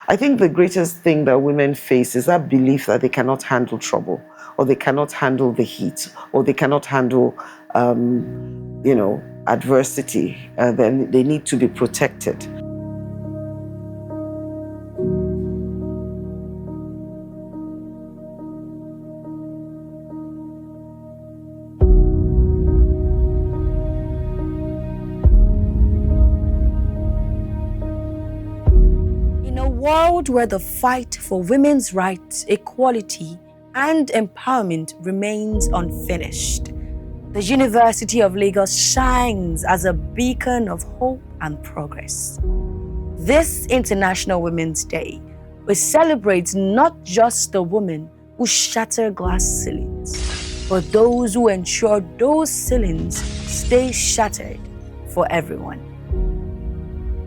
I think the greatest thing that women face is that belief that they cannot handle trouble, or they cannot handle the heat, or they cannot handle, adversity. Then they need to be protected. World where the fight for women's rights, equality, and empowerment remains unfinished, the University of Lagos shines as a beacon of hope and progress. This International Women's Day, we celebrate not just the women who shatter glass ceilings, but those who ensure those ceilings stay shattered for everyone.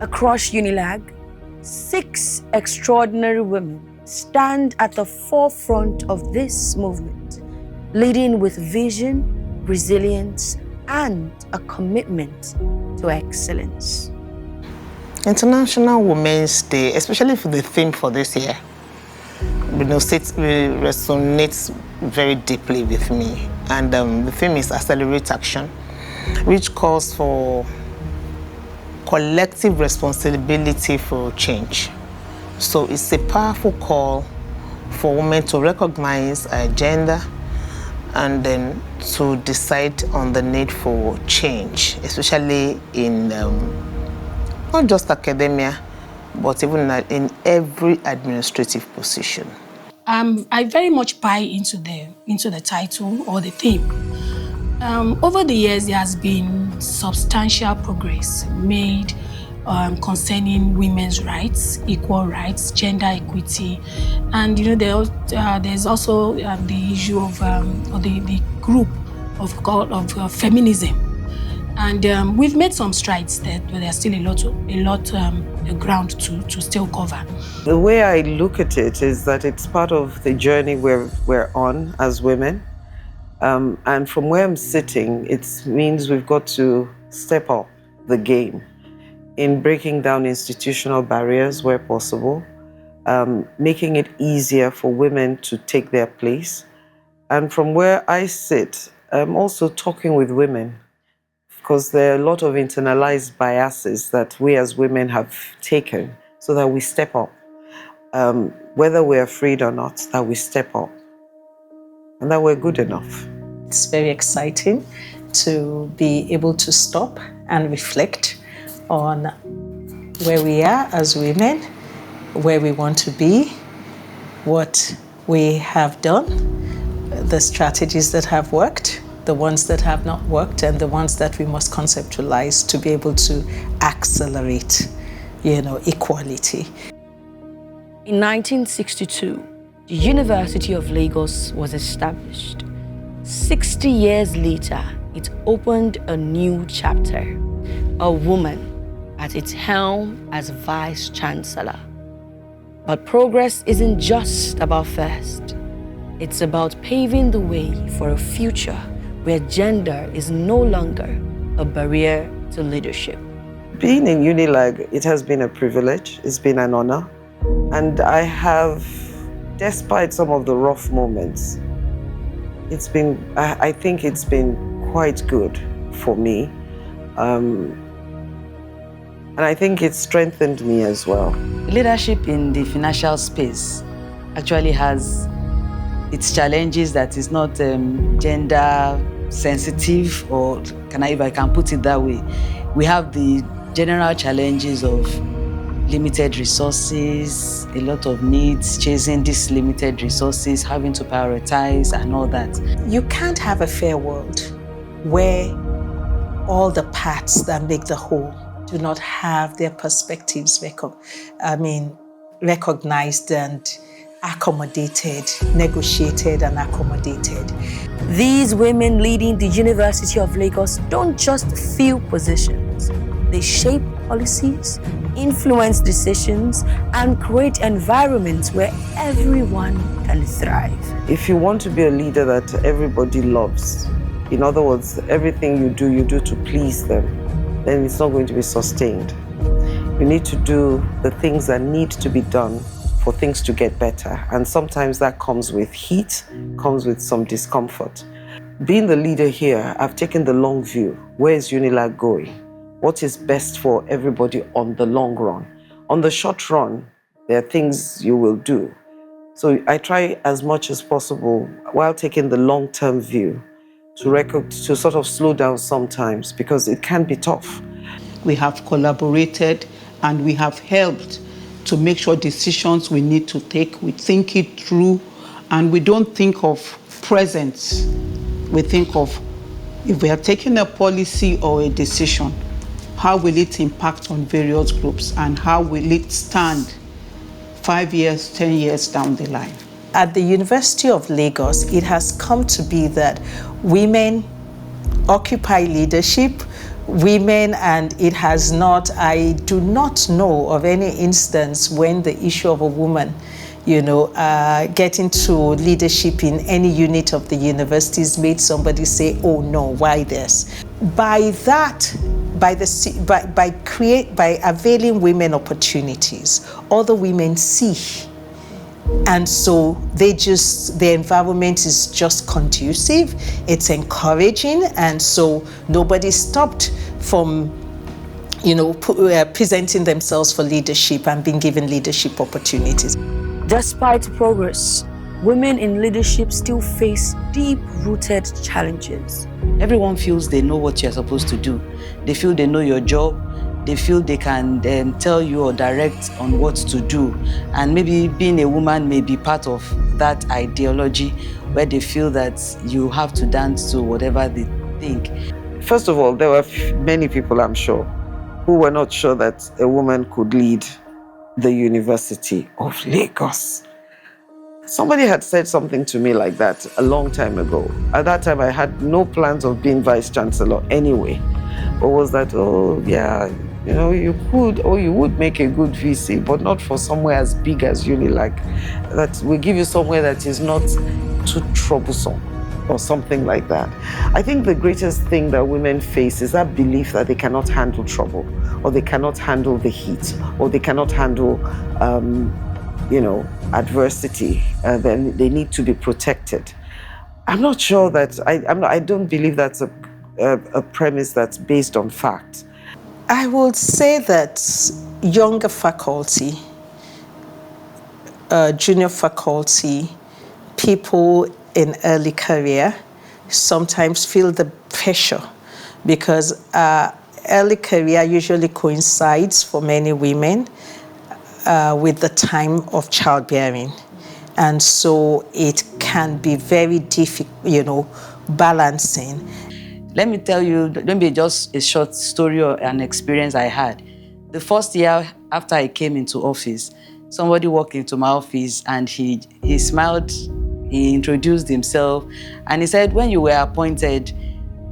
Across Unilag, 6 extraordinary women stand at the forefront of this movement, leading with vision, resilience, and a commitment to excellence. International Women's Day, especially for the theme for this year, resonates very deeply with me. And the theme is Accelerate Action, which calls for collective responsibility for change. So it's a powerful call for women to recognize our agenda and then to decide on the need for change, especially in not just academia, but even in every administrative position. I very much buy into the title or the theme. Over the years, there has been substantial progress made concerning women's rights, equal rights, gender equity, and there's also the issue of the group of feminism, and we've made some strides there, but there's still a lot ground to still cover. The way I look at it is that it's part of the journey we're on as women. And from where I'm sitting, it means we've got to step up the game in breaking down institutional barriers where possible, making it easier for women to take their place. And from where I sit, I'm also talking with women, because there are a lot of internalized biases that we as women have taken, so that we step up. Whether we're afraid or not, that we step up and that we're good enough. It's very exciting to be able to stop and reflect on where we are as women, where we want to be, what we have done, the strategies that have worked, the ones that have not worked, and the ones that we must conceptualize to be able to accelerate, equality. In 1962, the University of Lagos was established. 60 years later, it opened a new chapter, a woman at its helm as Vice Chancellor. But progress isn't just about first. It's about paving the way for a future where gender is no longer a barrier to leadership. Being in Unilag, it has been a privilege, it's been an honor. And I have, despite some of the rough moments, I think it's been quite good for me. And I think it strengthened me as well. Leadership in the financial space actually has its challenges that is not gender sensitive, or if I can put it that way. We have the general challenges of limited resources, a lot of needs, chasing these limited resources, having to prioritize and all that. You can't have a fair world where all the parts that make the whole do not have their perspectives recognized and accommodated, negotiated and accommodated. These women leading the University of Lagos don't just fill positions. They shape policies, influence decisions, and create environments where everyone can thrive. If you want to be a leader that everybody loves, in other words, everything you do to please them, then it's not going to be sustained. We need to do the things that need to be done for things to get better. And sometimes that comes with heat, comes with some discomfort. Being the leader here, I've taken the long view. Where is Unilag going? What is best for everybody on the long run? On the short run, there are things you will do. So I try as much as possible, while taking the long-term view, to sort of slow down sometimes, because it can be tough. We have collaborated and we have helped to make sure decisions we need to take, we think it through, and we don't think of presence. We think of, if we are taking a policy or a decision, how will it impact on various groups and how will it stand 5 years, 10 years down the line? At the University of Lagos, it has come to be that women occupy leadership, and it has not, I do not know of any instance when the issue of a woman, getting to leadership in any unit of the universities made somebody say, oh no, why this? By that, by availing women opportunities, other women see. And so the environment is just conducive, it's encouraging, and so nobody stopped from, presenting themselves for leadership and being given leadership opportunities. Despite progress, women in leadership still face deep-rooted challenges. Everyone feels they know what you're supposed to do. They feel they know your job. They feel they can tell you or direct on what to do. And maybe being a woman may be part of that ideology where they feel that you have to dance to whatever they think. First of all, there were many people, I'm sure, who were not sure that a woman could lead the University of Lagos. Somebody had said something to me like that a long time ago. At that time, I had no plans of being Vice Chancellor anyway. Or was that, oh yeah, you could, or you would make a good VC, but not for somewhere as big as Unilag. That will give you somewhere that is not too troublesome or something like that. I think the greatest thing that women face is that belief that they cannot handle trouble, or they cannot handle the heat, or they cannot handle, adversity. Then they need to be protected. I'm not sure that, I don't believe that's a premise that's based on fact. I would say that younger faculty, junior faculty, people in early career sometimes feel the pressure because early career usually coincides for many women with the time of childbearing. And so it can be very difficult, balancing. Let me tell you, maybe just a short story or an experience I had. The first year after I came into office, somebody walked into my office and he smiled, he introduced himself, and he said, when you were appointed,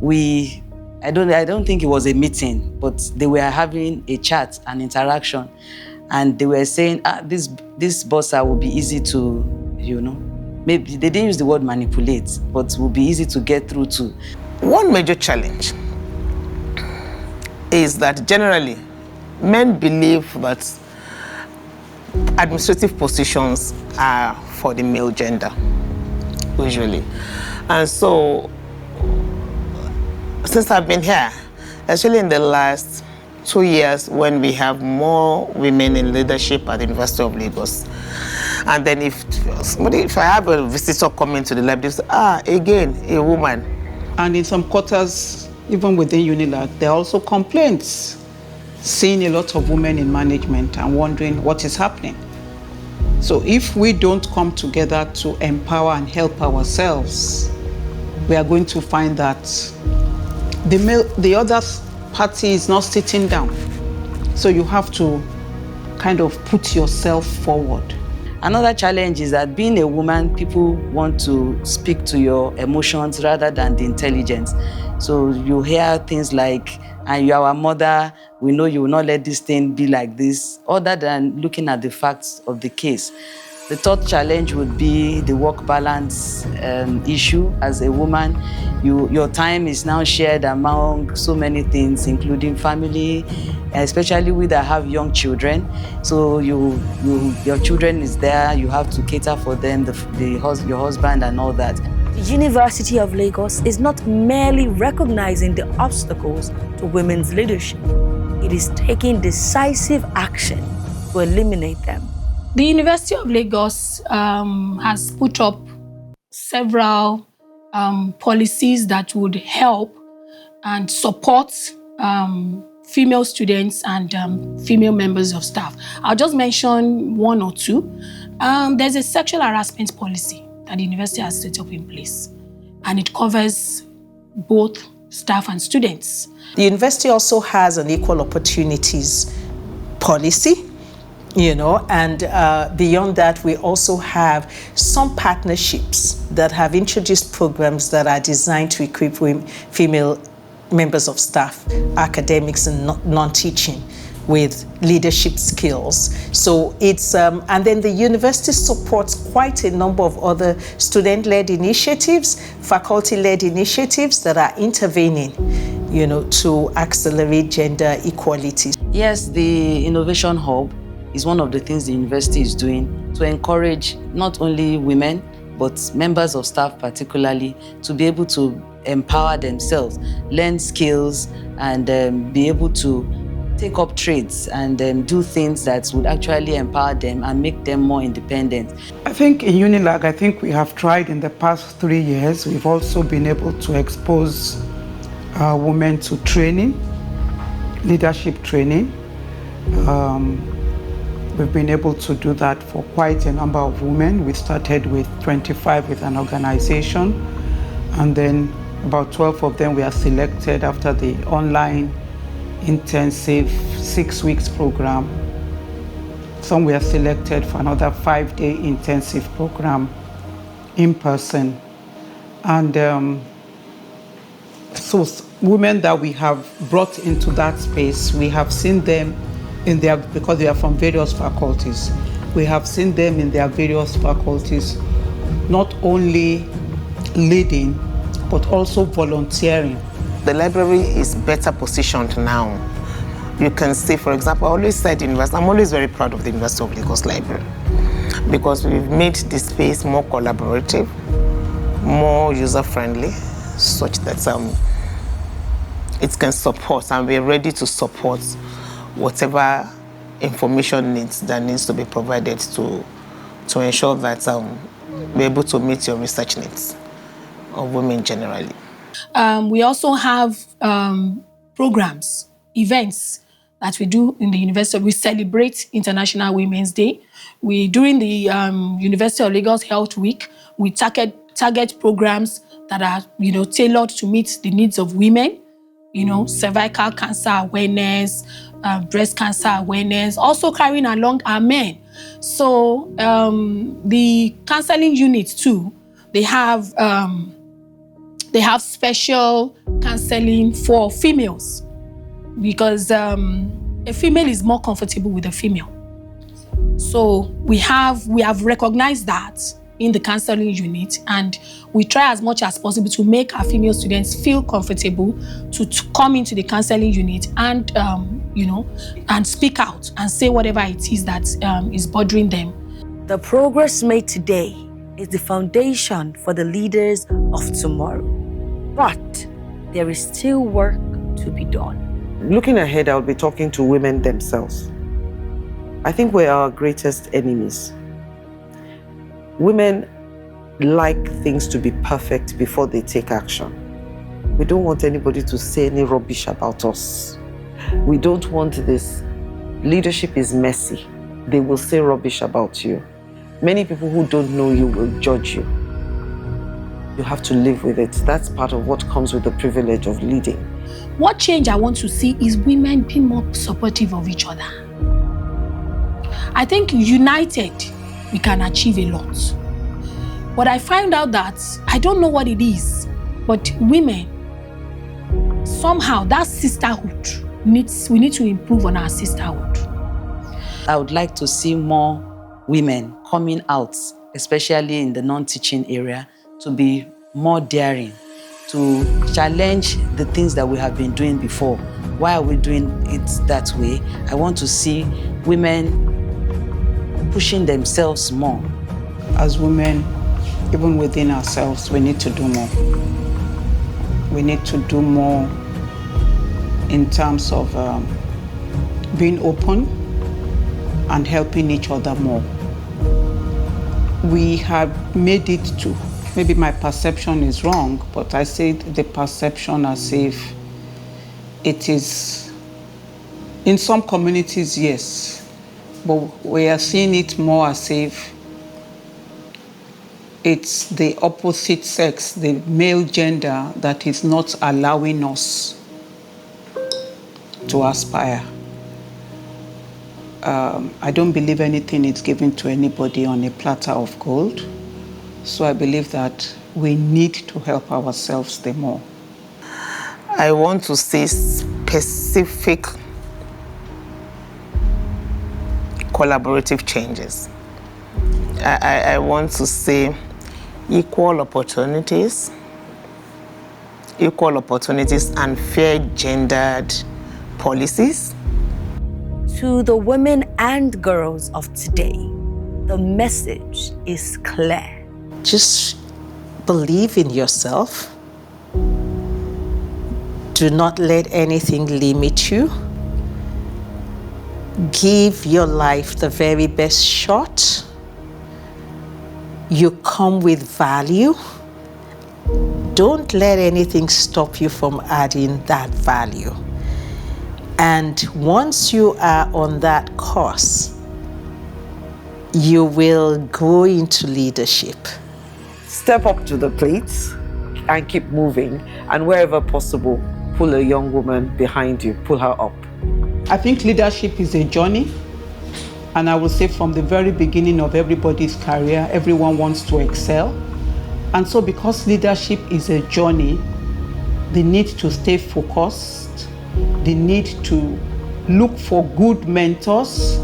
I don't think it was a meeting, but they were having a chat, an interaction, and they were saying, this bossa will be easy to, maybe they didn't use the word manipulate, but will be easy to get through to. One major challenge is that generally men believe that administrative positions are for the male gender, usually. And so, since I've been here, especially in the last 2 years when we have more women in leadership at the University of Lagos, and then if I have a visitor coming to the lab, they say, again, a woman. And in some quarters, even within Unilag, there are also complaints, seeing a lot of women in management and wondering what is happening. So if we don't come together to empower and help ourselves, we are going to find that the other party is not sitting down. So you have to kind of put yourself forward. Another challenge is that being a woman, people want to speak to your emotions rather than the intelligence. So you hear things like, and you are our mother, we know you will not let this thing be like this, other than looking at the facts of the case. The third challenge would be the work balance issue. As a woman, your time is now shared among so many things, including family, especially we that have young children. So your children is there, you have to cater for them, your husband and all that. The University of Lagos is not merely recognizing the obstacles to women's leadership. It is taking decisive action to eliminate them. The University of Lagos has put up several policies that would help and support female students and female members of staff. I'll just mention one or two. There's a sexual harassment policy that the university has set up in place, and it covers both staff and students. The university also has an equal opportunities policy, and beyond that, we also have some partnerships that have introduced programs that are designed to equip female members of staff, academics and non-teaching, with leadership skills. So it's, and then the university supports quite a number of other student-led initiatives, faculty-led initiatives that are intervening, to accelerate gender equality. Yes, the Innovation Hub is one of the things the university is doing to encourage not only women, but members of staff particularly, to be able to empower themselves, learn skills, and be able to take up trades and do things that would actually empower them and make them more independent. I think in Unilag, we have tried in the past 3 years, we've also been able to expose women to training, leadership training. We've been able to do that for quite a number of women. We started with 25 with an organization, and then about 12 of them were selected after the online intensive 6 weeks program. Some were selected for another 5-day intensive program in person. And so women that we have brought into that space, we have seen them because they are from various faculties. We have seen them in their various faculties, not only leading, but also volunteering. The library is better positioned now. You can see, for example, I always said I'm always very proud of the University of Lagos Library, because we've made this space more collaborative, more user-friendly, such that it can support, and we're ready to support whatever information that needs to be provided to ensure that we're able to meet your research needs of women generally. We also have programs, events that we do in the university. We celebrate International Women's Day. During the University of Lagos Health Week, we target programs that are tailored to meet the needs of women. Cervical cancer awareness, breast cancer awareness, also carrying along our men. So the counseling units too, they have special counseling for females, because a female is more comfortable with a female. So we have recognized that in the counseling unit, and we try as much as possible to make our female students feel comfortable to come into the counseling unit and and speak out and say whatever it is that is bothering them. The progress made today is the foundation for the leaders of tomorrow. But there is still work to be done. Looking ahead, I'll be talking to women themselves. I think we're our greatest enemies. Women like things to be perfect before they take action. We don't want anybody to say any rubbish about us. We don't want this. Leadership is messy. They will say rubbish about you. Many people who don't know you will judge you. You have to live with it. That's part of what comes with the privilege of leading. What change I want to see is women being more supportive of each other. I think united, we can achieve a lot. But I find out that, I don't know what it is, but women, somehow that sisterhood, we need to improve on our sisterhood. I would like to see more women coming out, especially in the non-teaching area, to be more daring, to challenge the things that we have been doing before. Why are we doing it that way? I want to see women pushing themselves more. As women, even within ourselves, we need to do more. We need to do more in terms of being open and helping each other more. We have made it to, maybe my perception is wrong, but I say the perception as if it is, in some communities, yes, but we are seeing it more as if it's the opposite sex, the male gender, that is not allowing us to aspire. I don't believe anything is given to anybody on a platter of gold. So I believe that we need to help ourselves the more. I want to see specific collaborative changes. I want to see equal opportunities and fair gendered policies. To the women and girls of today, the message is clear. Just believe in yourself. Do not let anything limit you. Give your life the very best shot. You come with value. Don't let anything stop you from adding that value. And once you are on that course, you will grow into leadership. Step up to the plate and keep moving. And wherever possible, pull a young woman behind you, pull her up. I think leadership is a journey. And I will say from the very beginning of everybody's career, everyone wants to excel. And so because leadership is a journey, they need to stay focused. They need to look for good mentors,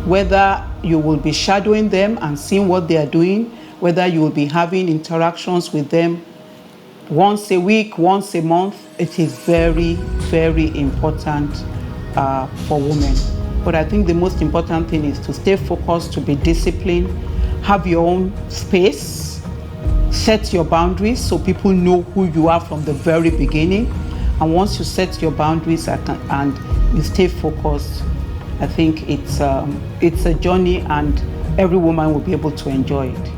whether you will be shadowing them and seeing what they are doing, whether you will be having interactions with them once a week, once a month. It is very, very important for women. But I think the most important thing is to stay focused, to be disciplined, have your own space, set your boundaries so people know who you are from the very beginning. And once you set your boundaries and you stay focused, I think it's a journey and every woman will be able to enjoy it.